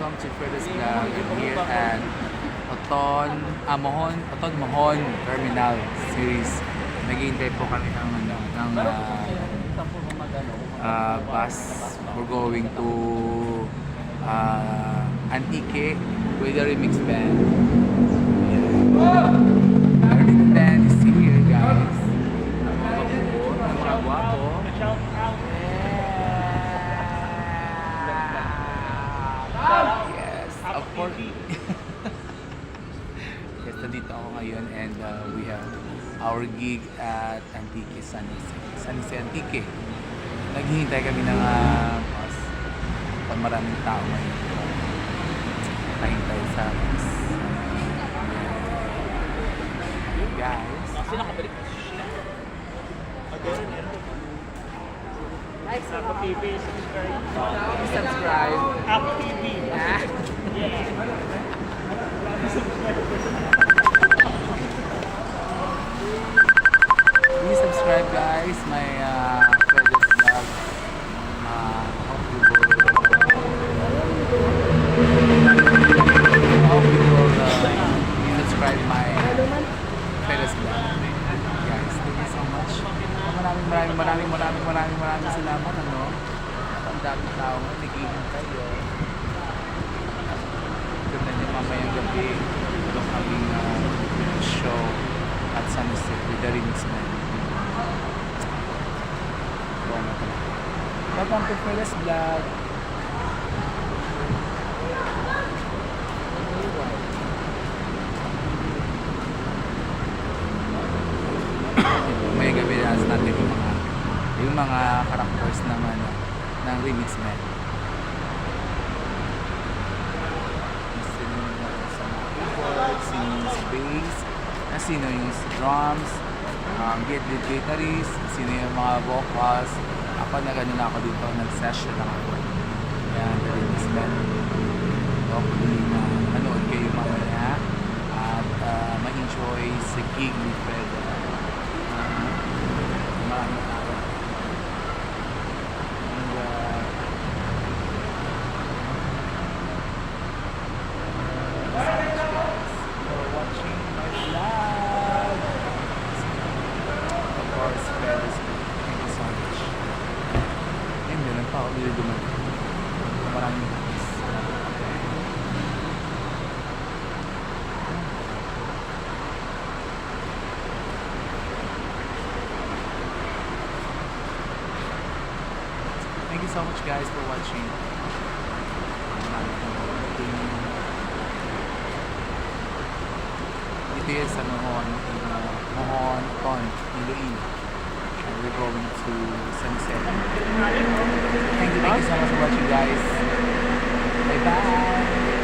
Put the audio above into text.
welcome to Freddy's Vlog. I'm here at Mohon Terminal Series. Naghihintay po kami ng bus. We're going to Antique with the remix band. The remix band is here, guys. Mga guwapo. Yes, of course. Yes, nandito ako ngayon and we have our gig at Antique San Jose Antique. Naghihintay kami ng bus. Pag maraming tao ngayon. Nahintay sa bus. Guys. Like Apple TV, subscribe. Subscribe. Apple TV. Ah. Yeah. Please subscribe, guys. My Freddy's Vlog. Hope you will subscribe my Freddy's Vlog. Guys, thank you so much. Maraming salamat. Ang daming tao mo, naghihintay yun. Ganda niyo mamayang gabi. Ito kaming show at San Jose with the remix band. Welcome to Freddy's Vlog. May gabi na natin yung mga characters ng remix band. Sino yung sa mga keyboard, sino yung bass, sino yung drums, guitarist, sino yung mga vocals. Ako na ganun ako dito, nag-session lang ako. Yan, the remix band. Hopefully na manood kayo mamaya at ma-enjoy sa gig ni Fred. Maraming tao. Maraming thank you so much, guys, for watching. Dito yan sa Mohon Ton, Iloilo. We're going to San Jose. Thank you so much for watching, guys. Bye bye.